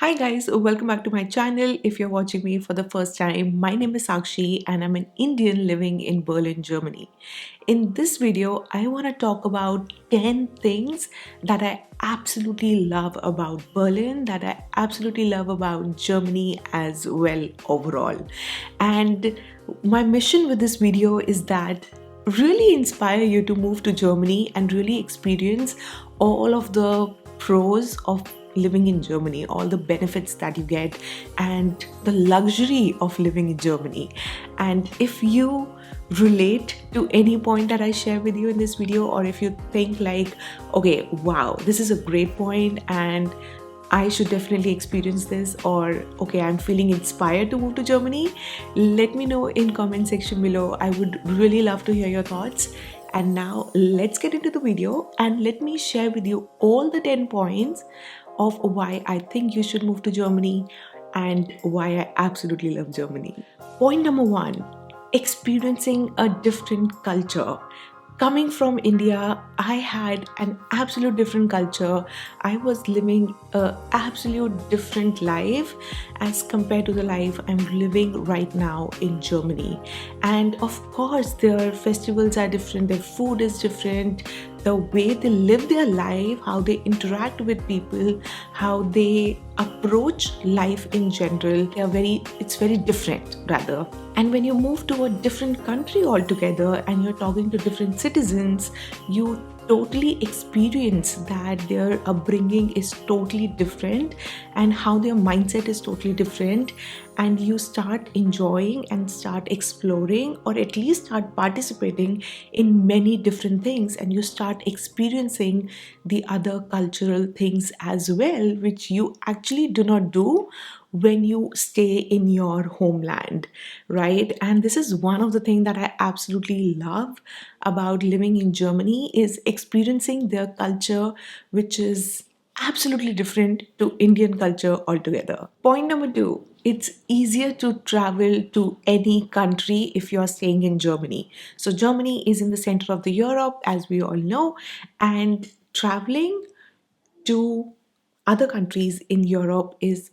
Hi guys, welcome back to my channel. If you're watching me for the first time, my name is Sakshi and I'm an Indian living in Berlin, Germany. In this video, I want to talk about 10 things that I absolutely love about Berlin, that I absolutely love about Germany as well overall. And my mission with this video is that really inspire you to move to Germany and really experience all of the pros of living in Germany, all the benefits that you get, and the luxury of living in Germany. And if you relate to any point that I share with you in this video, or if you think like, okay, wow, this is a great point and I should definitely experience this, or okay, I'm feeling inspired to move to Germany, let me know in comment section below. I would really love to hear your thoughts. And now let's get into the video and let me share with you all the 10 points of why I think you should move to Germany and why I absolutely love Germany. Point number one, experiencing a different culture. Coming from India, I had an absolute different culture. I was living a absolute different life as compared to the life I'm living right now in Germany. And of course, their festivals are different, their food is different, the way they live their life, how they interact with people, how they approach life in general, it's very different rather. And when you move to a different country altogether and you're talking to different citizens, you totally experience that their upbringing is totally different and how their mindset is totally different, and you start enjoying and start exploring, or at least start participating in many different things, and you start experiencing the other cultural things as well, which you actually do not do when you stay in your homeland, right? And this is one of the things that I absolutely love about living in Germany, is experiencing their culture, which is absolutely different to Indian culture altogether. Point number two, it's easier to travel to any country if you're staying in Germany. So Germany is in the center of the Europe, as we all know, and traveling to other countries in Europe is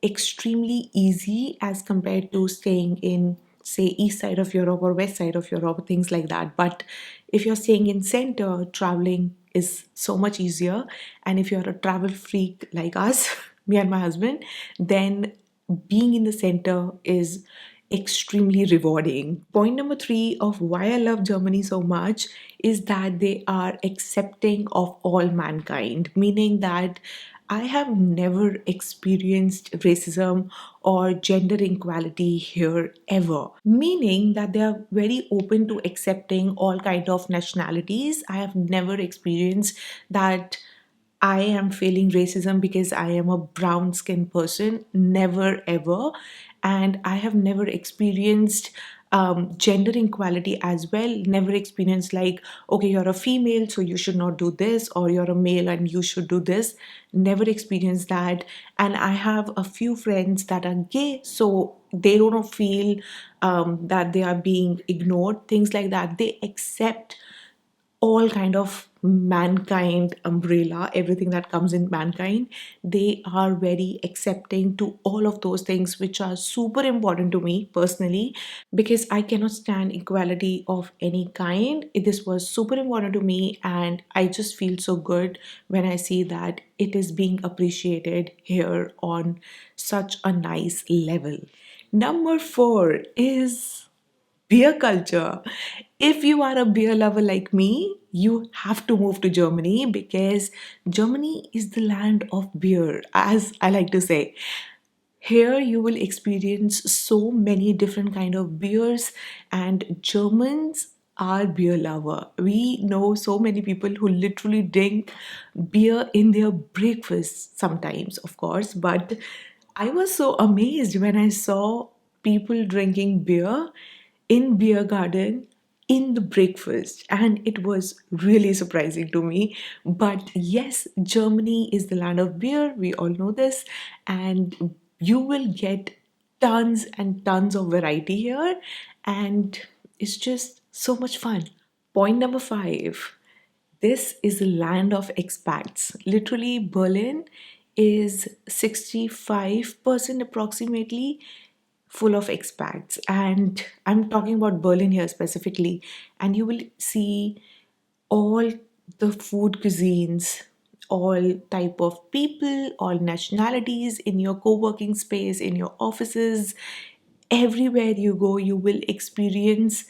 extremely easy as compared to staying in, say, east side of Europe or west side of Europe, things like that. But if you're staying in center, traveling is so much easier. And if you're a travel freak like us, me and my husband, then being in the center is extremely rewarding. Point number three of why I love Germany so much is that they are accepting of all mankind, meaning that I have never experienced racism or gender inequality here ever, meaning that they are very open to accepting all kind of nationalities. I have never experienced that I am feeling racism because I am a brown skinned person. Never ever. And I have never experienced gender inequality as well. Never experienced like, okay, you're a female, so you should not do this, or you're a male and you should do this. Never experienced that. And I have a few friends that are gay, so they don't feel that they are being ignored, things like that. They accept all kind of mankind umbrella, everything that comes in mankind. They are very accepting to all of those things, which are super important to me personally, because I cannot stand equality of any kind. This was super important to me, and I just feel so good when I see that it is being appreciated here on such a nice level. Number four is beer culture. If you are a beer lover like me, you have to move to Germany, because Germany is the land of beer, as I like to say. Here you will experience so many different kind of beers, and Germans are beer lover. We know so many people who literally drink beer in their breakfast sometimes, of course, but I was so amazed when I saw people drinking beer in beer garden in the breakfast, and it was really surprising to me. But yes, Germany is the land of beer, we all know this, and you will get tons and tons of variety here, and it's just so much fun. Point number five, this is a land of expats. Literally, Berlin is 65% approximately full of expats. And I'm talking about Berlin here specifically. And you will see all the food cuisines, all type of people, all nationalities in your co-working space, in your offices. Everywhere you go, you will experience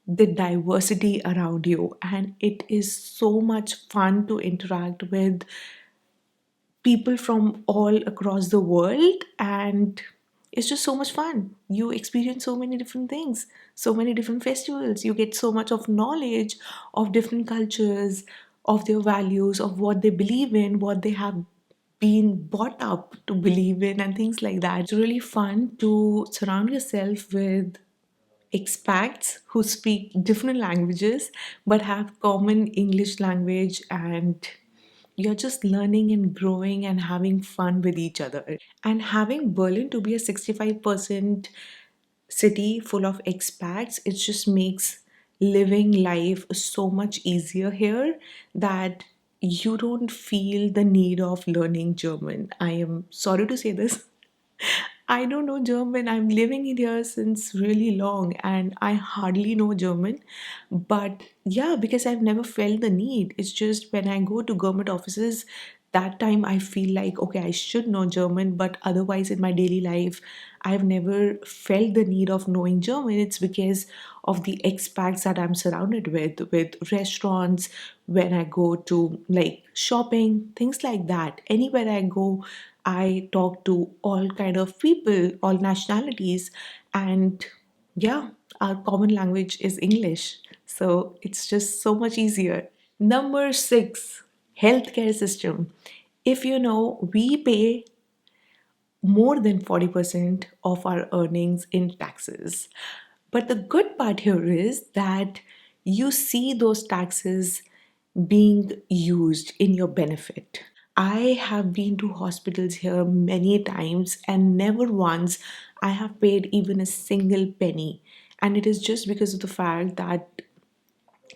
the diversity around you, and it is so much fun to interact with people from all across the world. And it's just so much fun. You experience so many different things, so many different festivals. You get so much of knowledge of different cultures, of their values, of what they believe in, what they have been brought up to believe in, and things like that. It's really fun to surround yourself with expats who speak different languages but have common English language, and you're just learning and growing and having fun with each other. And having Berlin to be a 65% city full of expats, it just makes living life so much easier here, that you don't feel the need of learning German. I am sorry to say this, I don't know German. I'm living in here since really long and I hardly know German. But yeah, because I've never felt the need. It's just when I go to government offices, that time I feel like, okay, I should know German. But otherwise, in my daily life, I've never felt the need of knowing German. It's because of the expats that I'm surrounded with restaurants, when I go to like shopping, things like that. Anywhere I go, I talk to all kind of people, all nationalities, and yeah, our common language is English. So it's just so much easier. Number six, healthcare system. If you know, we pay more than 40% of our earnings in taxes. But the good part here is that you see those taxes being used in your benefit. I have been to hospitals here many times, and never once I have paid even a single penny. And it is just because of the fact that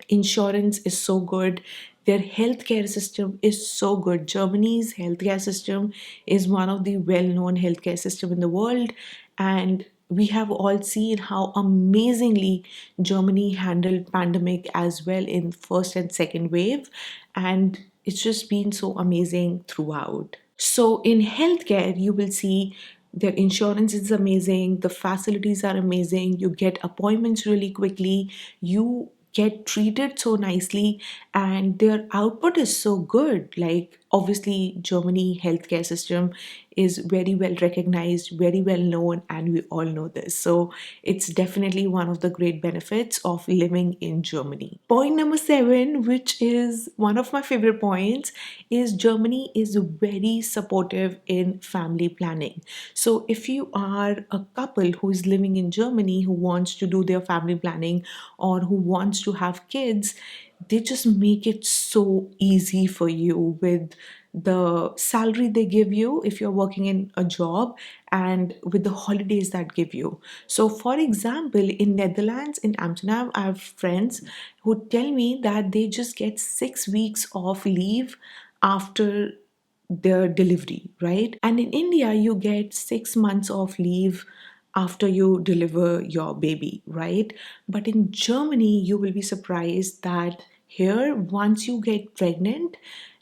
insurance is so good, their healthcare system is so good. Germany's healthcare system is one of the well-known healthcare system in the world, and we have all seen how amazingly Germany handled pandemic as well in first and second wave, and it's just been so amazing throughout. So in healthcare, you will see their insurance is amazing, the facilities are amazing, you get appointments really quickly, you get treated so nicely, and their output is so good. Like obviously Germany healthcare system is very well recognized, very well known, and we all know this. So it's definitely one of the great benefits of living in Germany. Point number 7, which is one of my favorite points, is Germany is very supportive in family planning. So if you are a couple who is living in Germany who wants to do their family planning or who wants to have kids, they just make it so easy for you with the salary they give you if you're working in a job, and with the holidays that give you. So for example, in Netherlands, in Amsterdam, I have friends who tell me that they just get 6 weeks of leave after their delivery, right? And in India, you get 6 months of leave after you deliver your baby, right? But in Germany, you will be surprised that here, once you get pregnant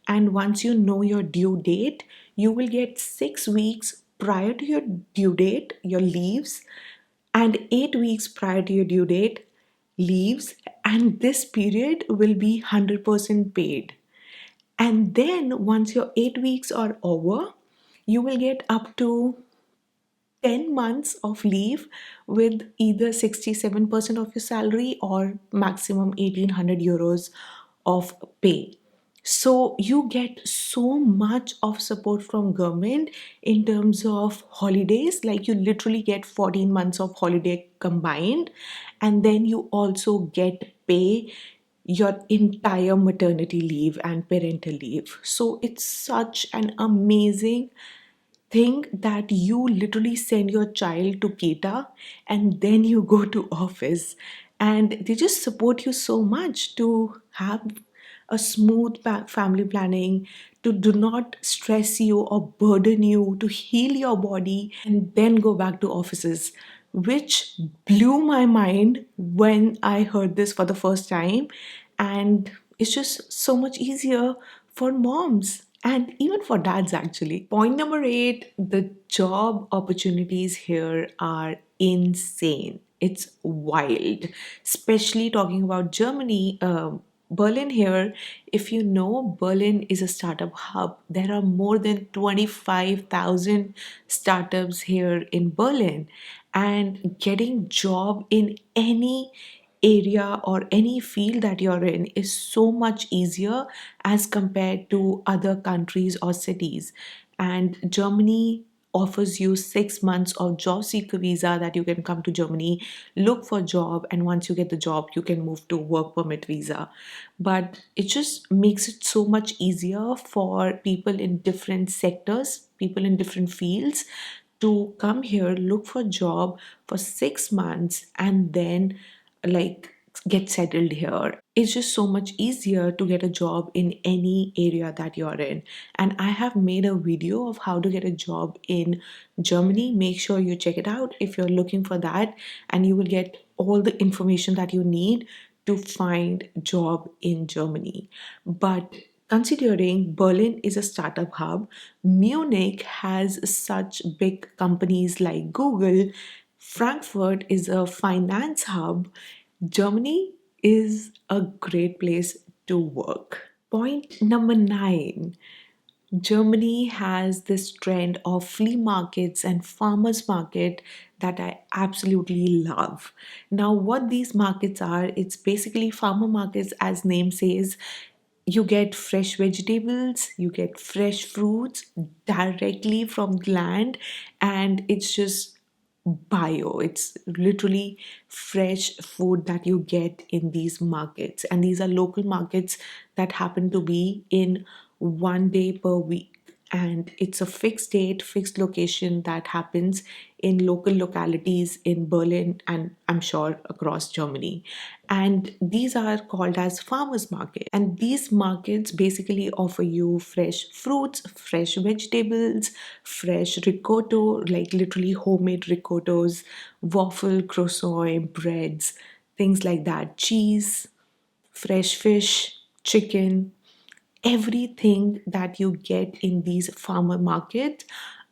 and once you know your due date, you will get 6 weeks prior to your due date, your leaves, and 8 weeks prior to your due date, leaves. And this period will be 100% paid. And then once your 8 weeks are over, you will get up to 10 months of leave with either 67% of your salary or maximum 1800 euros of pay. So you get so much of support from government in terms of holidays, like you literally get 14 months of holiday combined, and then you also get pay your entire maternity leave and parental leave. So it's such an amazing thing that you literally send your child to Kita and then you go to office, and they just support you so much to have a smooth family planning, to do not stress you or burden you, to heal your body and then go back to offices, which blew my mind when I heard this for the first time. And it's just so much easier for moms and even for dads, actually. Point number 8, the job opportunities here are insane. It's wild, especially talking about Germany. Berlin here, if you know, Berlin is a startup hub. There are more than 25,000 startups here in Berlin, and getting job in any area or any field that you're in is so much easier as compared to other countries or cities. And Germany offers you 6 months of job seeker visa that you can come to Germany, look for a job, and once you get the job, you can move to work permit visa. But it just makes it so much easier for people in different sectors, people in different fields, to come here, look for a job for 6 months, and then like get settled here. It's just so much easier to get a job in any area that you're in. And I have made a video of how to get a job in Germany. Make sure you check it out if you're looking for that, and you will get all the information that you need to find job in Germany. But considering Berlin is a startup hub, Munich has such big companies like Google, Frankfurt is a finance hub, Germany is a great place to work. Point number 9, Germany has this trend of flea markets and farmers market that I absolutely love. Now, what these markets are, it's basically farmer markets, as name says. You get fresh vegetables, you get fresh fruits directly from the land, and it's just bio. It's literally fresh food that you get in these markets. And these are local markets that happen to be in one day per week. And it's a fixed date, fixed location that happens in local localities in Berlin and I'm sure across Germany. And these are called as farmers market. And these markets basically offer you fresh fruits, fresh vegetables, fresh ricotta, like literally homemade ricottos, waffle, croissant, breads, things like that, cheese, fresh fish, chicken. Everything that you get in these farmer markets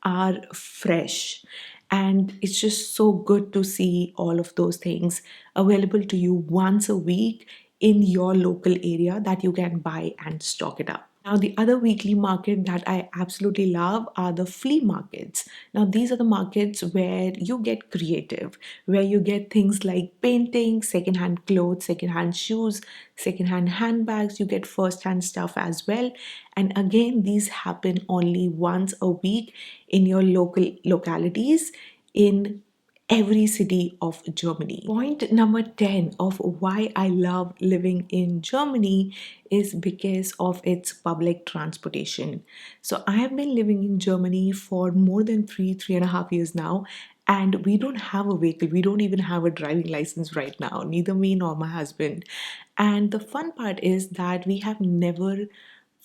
are fresh, and it's just so good to see all of those things available to you once a week in your local area that you can buy and stock it up. Now, the other weekly market that I absolutely love are the flea markets. Now, these are the markets where you get creative, where you get things like painting, secondhand clothes, secondhand shoes, secondhand handbags. You get first-hand stuff as well. And again, these happen only once a week in your local localities in every city of Germany. Point number 10 of why I love living in Germany is because of its public transportation. So I have been living in Germany for more than 3.5 years now, and we don't have a vehicle. We don't even have a driving license right now, neither me nor my husband. And the fun part is that we have never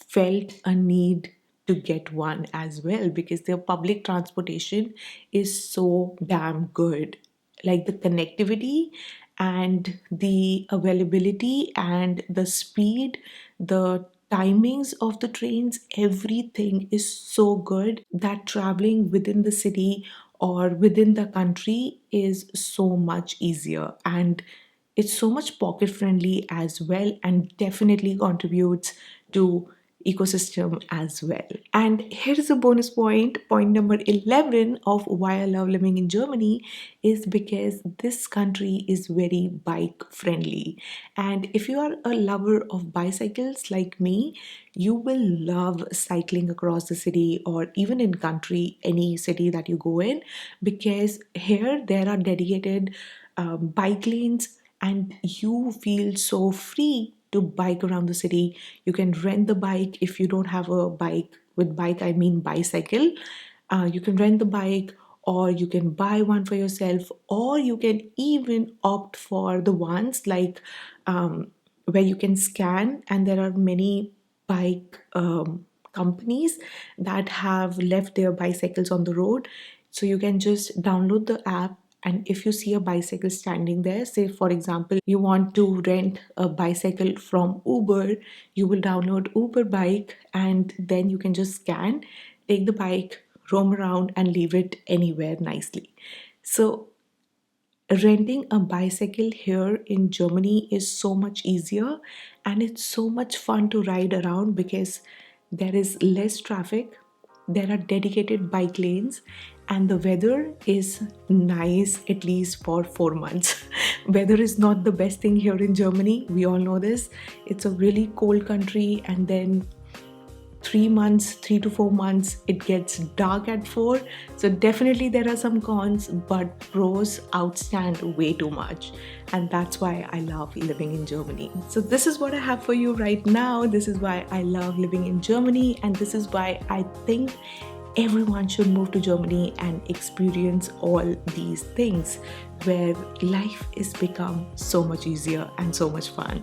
felt a need to get one as well because their public transportation is so damn good. Like the connectivity and the availability and the speed, the timings of the trains, everything is so good that traveling within the city or within the country is so much easier, and it's so much pocket friendly as well, and definitely contributes to ecosystem as well. And here is a bonus point. Point number 11 of why I love living in Germany is because this country is very bike friendly. And if you are a lover of bicycles like me, you will love cycling across the city or even in country, any city that you go in, because here there are dedicated bike lanes, and you feel so free to bike around the city. You can rent the bike if you don't have a bike. With bike, I mean bicycle. You can rent the bike, or you can buy one for yourself, or you can even opt for the ones like where you can scan, and there are many bike companies that have left their bicycles on the road. So you can just download the app, and if you see a bicycle standing there, say for example you want to rent a bicycle from Uber, you will download Uber bike, and then you can just scan, take the bike, roam around and leave it anywhere nicely. So renting a bicycle here in Germany is so much easier, and it's so much fun to ride around because there is less traffic, there are dedicated bike lanes, and the weather is nice at least for 4 months. Weather is not the best thing here in Germany, we all know this. It's a really cold country, and then 3 months, 3 to 4 months, it gets dark at 4. So definitely there are some cons, but pros outstand way too much. And that's why I love living in Germany. So this is what I have for you right now. This is why I love living in Germany, and this is why I think everyone should move to Germany and experience all these things, where life is become so much easier and so much fun.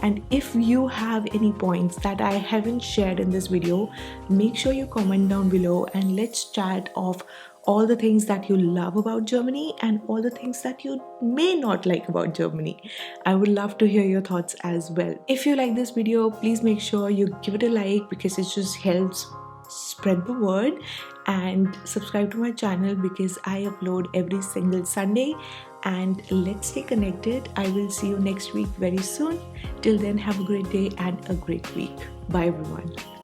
And if you have any points that I haven't shared in this video, make sure you comment down below and let's chat of all the things that you love about Germany and all the things that you may not like about Germany. I would love to hear your thoughts as well. If you like this video, please make sure you give it a like because it just helps spread the word, and subscribe to my channel because I upload every single Sunday. And let's stay connected. I will see you next week very soon. Till then, have a great day and a great week. Bye everyone.